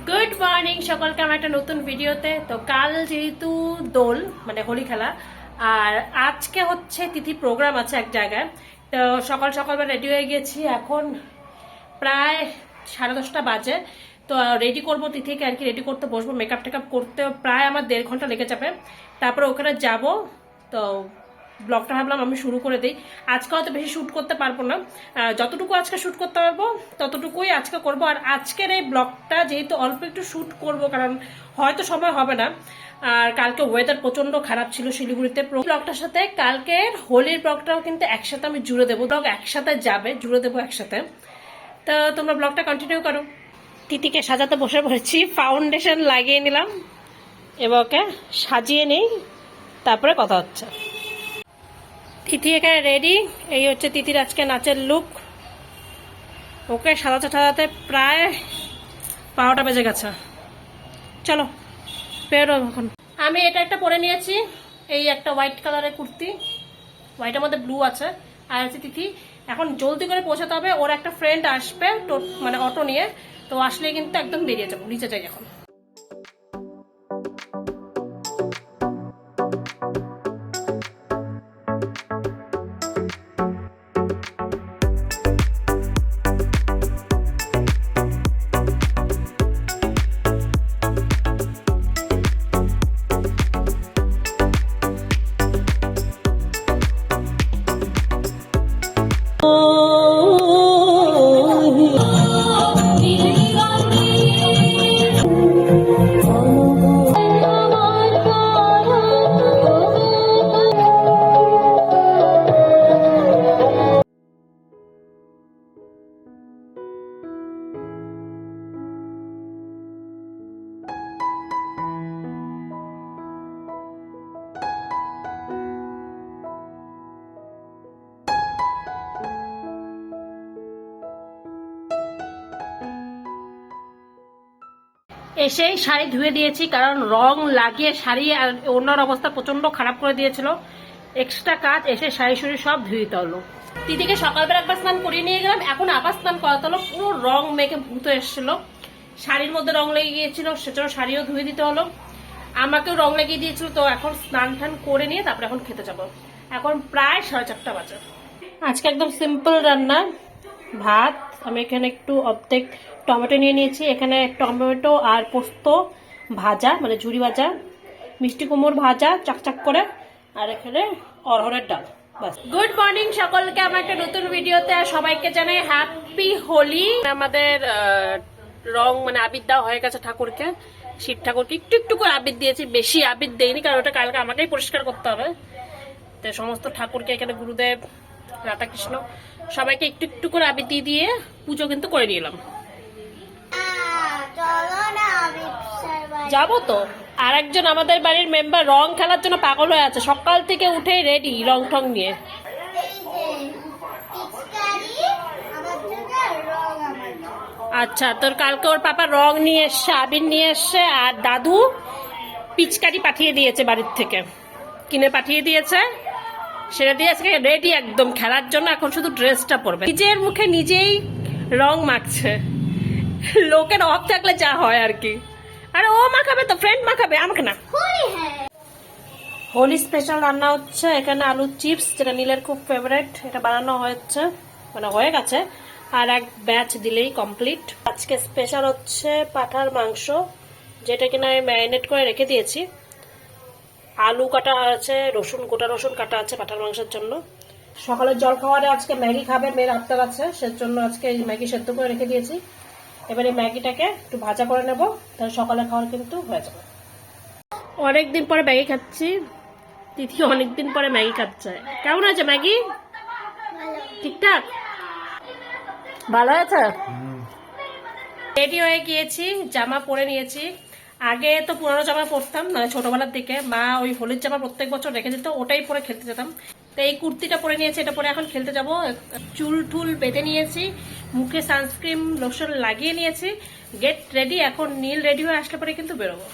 Good morning সকলকে আমার একটা নতুন ভিডিওতে। তো কাল যেহেতু দোল মানে হোলি খেলা, আর আজকে হচ্ছে তিথি প্রোগ্রাম আছে এক জায়গায়। তো সকাল সকালবেলা রেডি হয়ে গেছি, এখন প্রায় 10:30 বাজে। তো রেডি করবো তিথিকে আর কি, রেডি করতে বসবো, মেকআপ টেকআপ করতে প্রায় আমার 1.5 ঘন্টা লেগে যাবে। তারপরে ওখানে যাব। তো ব্লগটা ভাবলাম আমি শুরু করে দিই। আজকে হয়তো বেশি শ্যুট করতে পারবো না, যতটুকু আজকে শ্যুট করতে পারবো ততটুকুই আজকে করব। আর আজকের এই ব্লগটা যেহেতু অল্প একটু শ্যুট করব, কারণ হয়তো সময় হবে না। আর কালকে ওয়েদার প্রচন্ড খারাপ ছিল শিলিগুড়িতে। ব্লগটার সাথে কালকের হোলির ব্লগটাও কিন্তু একসাথে আমি জুড়ে দেবো, ব্লগ একসাথে যাবে, জুড়ে দেবো একসাথে। তো তোমরা ব্লগটা কন্টিনিউ করো। তিতিকে সাজাতে বসে পড়েছি, ফাউন্ডেশন লাগিয়ে নিলাম, এবার ওকে সাজিয়ে নেই, তারপরে কথা হচ্ছে। তিথি এখানে রেডি, এই হচ্ছে তিথির আজকে নাচের লুক। ওকে সাজাতে সাজাতে প্রায় 12টা বেজে গেছে। চলো বেরো এখন। আমি এটা একটা পরে নিয়েছি, এই একটা হোয়াইট কালারের কুর্তি, হোয়াইটের মধ্যে ব্লু আছে। আর হচ্ছে তিথি এখন জলদি করে পৌঁছাতে হবে, ওর একটা ফ্রেন্ড আসবে মানে অটো নিয়ে। তো আসলে কিন্তু একদম বেরিয়ে যাবো, নিচে যাই এখন। এসেই শাড়ি ধুয়ে দিয়েছি, কারণ রং লাগিয়ে শাড়ি আর ওনার অবস্থা প্রচন্ড খারাপ করে দিয়েছিল। এক্সট্রা কাজ, এসে শাড়ি শুড়ি সব ধুয়ে দিতে হলো। দিদিকে সকালবেলা একবার স্নান করিয়ে নিয়ে গেলাম, এখন আবার স্নান করাতে হলো। পুরো রং মেখে ভূত এসেছিল, শাড়ির মধ্যে রং লেগে গিয়েছিল, সেজন্য শাড়িও ধুয়ে দিতে হলো। আমাকেও রং লেগে দিয়েছিল। তো এখন স্নান টান করে নিয়ে তারপরে এখন খেতে যাবো। এখন প্রায় 4:30 বাজে। আজকে একদম সিম্পল রান্না, ভাত। আমি এখানে একটু অর্ধেক টমেটো নিয়ে নিয়েছি, এখানে টমেটো আর পোস্ত ভাজা মানে ঝুরি ভাজা, মিষ্টি কুমড় ভাজা চাকচাক করে, আর এখানে অরহরের ডাল। বাস। গুড মর্নিং সকলকে আমার একটা নতুন ভিডিওতে, আর সবাইকে জানাই হ্যাপি হোলি। আমাদের রং মানে আবির দেওয়া হয়ে গেছে ঠাকুরকে, শিব ঠাকুরকে একটু একটু করে আবির দিয়েছি, বেশি আবির দেয়নি, কারণ ওটা কালকে আমাকেই পরিষ্কার করতে হবে। তো সমস্ত ঠাকুরকে এখানে গুরুদেব, রাধাকৃষ্ণ সবাইকে একটু একটু করে আবির দিয়ে দিয়ে পুজো কিন্তু করে নিলাম। যাবো তো। আর একজন আমাদের বাড়ির মেম্বার রং খেলার জন্য পাগল হয়ে আছে, সকাল থেকে উঠে রেডি রং ঠং নিয়ে। আচ্ছা, তোর কালকে ওর পাপা রং নিয়ে এসছে, আবির নিয়ে এসছে, আর দাদু পিচকারি পাঠিয়ে দিয়েছে বাড়ির থেকে, কিনে পাঠিয়ে দিয়েছে। সেটা দিয়ে আজকে রেডি একদম খেলার জন্য। এখন শুধু ড্রেসটা পরবে, নিজের মুখে নিজেই রং মাখছে। লোকের অফ থাকলে যা হয় আর কি। আরে ও মাখাবে তো, ফ্রেন্ড মাখাবে, আমাকে না। হোলি স্পেশাল রান্না হচ্ছে এখানে আলু চিপস, যেটা নীলের খুব ফেভারিট, এটা বানানো হয়েছে, মানে হয়ে গেছে, আর এক ব্যাচ দিলেই কমপ্লিট। আজকে স্পেশাল হচ্ছে পাঠার মাংস, যেটা কিনা আমি ম্যারিনেট করে রেখে দিয়েছি। আলু কাটা আছে, রসুন, গোটা রসুন কাটা আছে পাঠার মাংসের জন্য। সকালের জল খাওয়ারে আজকে ম্যাগি খাবে, মেয়ের আবদার আছে, সেজন্য আজকে ম্যাগি সেদ্ধ করে রেখে দিয়েছি। এবারে ম্যাগিটাকে একটু ভাজা করে নেব, তাহলে সকালে খাওয়ার কিন্তু হয়ে যাবে। অনেকদিন পরে ম্যাগি খাচ্ছি, তিথি অনেকদিন পরে ম্যাগি খাচ্ছে। কেমন আছে ম্যাগি? ঠিকঠাক, ভালো আছে। রেডি হয়ে গিয়েছি, জামা পরে নিয়েছি। আগে তো পুরানো জামা পরতাম, মানে ছোটবেলার দিকে মা ওই হোলির জামা প্রত্যেক বছর রেখে দিত, ওটাই পরে খেলতে যেতাম। তো এই কুর্তিটা পরে নিয়েছি, এটা পরে এখন খেলতে যাব। চুল টুল বেঁধে নিয়েছি, মুখে সানস্ক্রিন লোশন লাগিয়ে নিয়েছি, গেট রেডি। এখন নীল রেডি হয়ে আসলে পরে কিন্তু বেরোবো।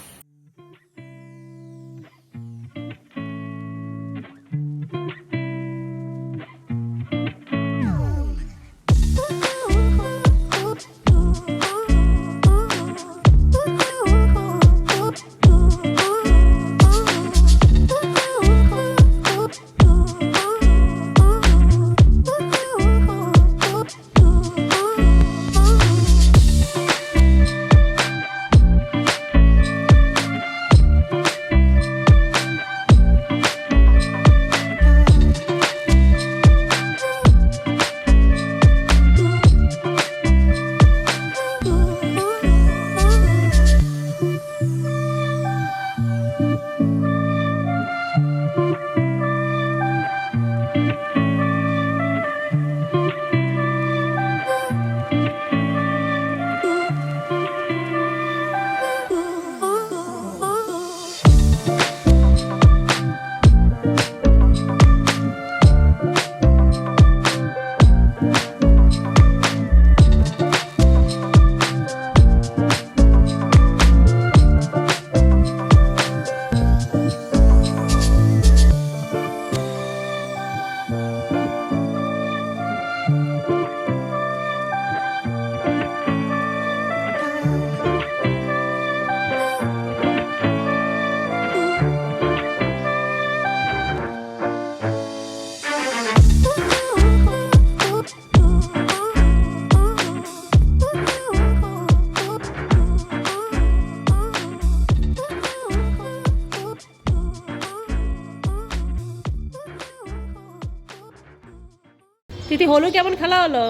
তিথি হলু কেমন খেলা হলো?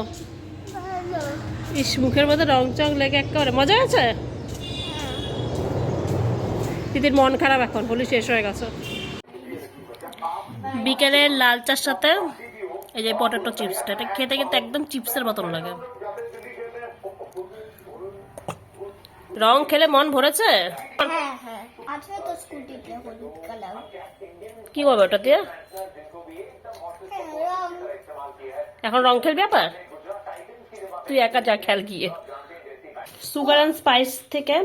ইস, মুখের মধ্যে রং চং লেগে একেবারে মজা আছে। তিতির মন খারাপ, এখন হোলি শেষ হয়ে গেছে। বিকেলে লাল চার সাথে এই যে পটেটো চিপসটা, এটা খেতে কিন্তু একদম চিপসের মতন লাগে। রং খেলে মন ভরেছে। কি করবে ওটা দিয়ে? এখন রং খেলবি আবার? তুই একা যা, খেল গিয়ে। সুগার অ্যান্ড স্পাইস থেকে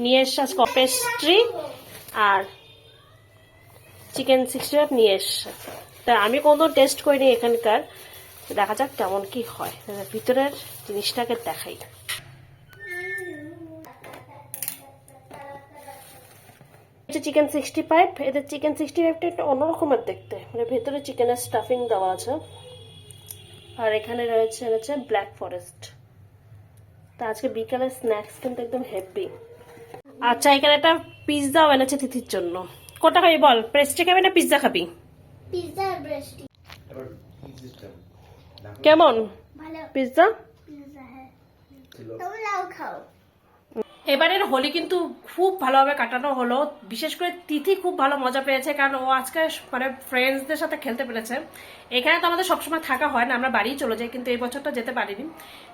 নিয়ে এসে পেস্ট্রি আর চিকেন 65 নিয়ে এসছে। তা আমি কোনো টেস্ট করিনি এখানকার, দেখা যাক কেমন কি হয়। ভিতরের জিনিসটাকে দেখাই। চিকেন 65, এদের চিকেন 65টা একটু অন্যরকমের দেখতে, মানে ভেতরে চিকেনের স্টাফিং দেওয়া আছে। আর এখানে রয়েছে ব্ল্যাক ফরেস্ট। তা আজকে বিকালের স্ন্যাক্স কিন্তু একদম হেভি। আচ্ছা, এখানে একটা পিৎজাও এনেছে তিথির জন্য। কোনটা খাবি বল? পেস্ট্রি খাবি না পিৎজা খাবি? পিৎজা আর পেস্ট্রি কেমন? ভালো। পিৎজা? পিৎজা হ্যাঁ, তোমরাও খাও। এবারের হোলি কিন্তু খুব ভালোভাবে কাটানো হলো। বিশেষ করে তিথি খুব ভালো মজা পেয়েছে, কারণ ও আজকে মানে ফ্রেন্ডসদের সাথে খেলতে পেরেছে। এখানে তো আমাদের সবসময় থাকা হয় না, আমরা বাড়িই চলে যাই, কিন্তু এই বছরটা যেতে পারিনি।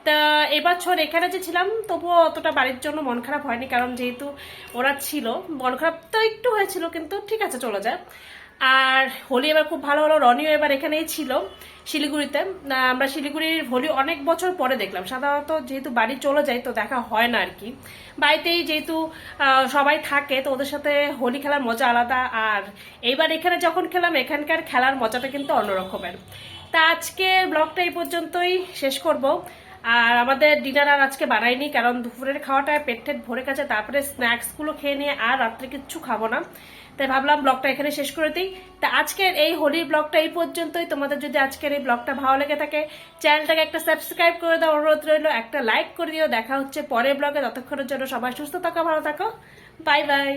তা এবছর এখানে যে ছিলাম তবুও অতটা বাড়ির জন্য মন খারাপ হয়নি, কারণ যেহেতু ওরা ছিল। মন খারাপ তো একটু হয়েছিল, কিন্তু ঠিক আছে, চলে যায়। আর হোলি এবার খুব ভালো হলো। রনিও এবার এখানেই ছিল, শিলিগুড়িতে। আমরা শিলিগুড়ির হোলি অনেক বছর পরে দেখলাম। সাধারণত যেহেতু বাড়ি চলে যাই তো দেখা হয় না আর কি। বাড়িতেই যেহেতু সবাই থাকে, তো ওদের সাথে হোলি খেলার মজা আলাদা। আর এইবার এখানে যখন খেলাম, এখানকার খেলার মজাটা কিন্তু অন্যরকমের। তা আজকের ব্লগটা এই পর্যন্তই শেষ করব। আর আমাদের ডিনার আর আজকে বানাইনি, কারণ দুপুরের খাওয়াটা পেট টেট ভরে গেছে। তারপরে স্ন্যাক্সগুলো খেয়ে নিয়ে আর রাত্রে কিচ্ছু খাবো না, তাই ভাবলাম ব্লগটা এখানে শেষ করে দিই। তা আজকের এই হোলির ব্লগটা এই পর্যন্তই। তোমাদের যদি আজকের এই ব্লগটা ভালো লেগে থাকে, চ্যানেলটাকে একটা সাবস্ক্রাইব করে দাও, অনুরোধ রইল। একটা লাইক করে দিও। দেখা হচ্ছে পরের ব্লগে। ততক্ষণের জন্য সবাই সুস্থ থাকো, ভালো থাকো, বাই বাই।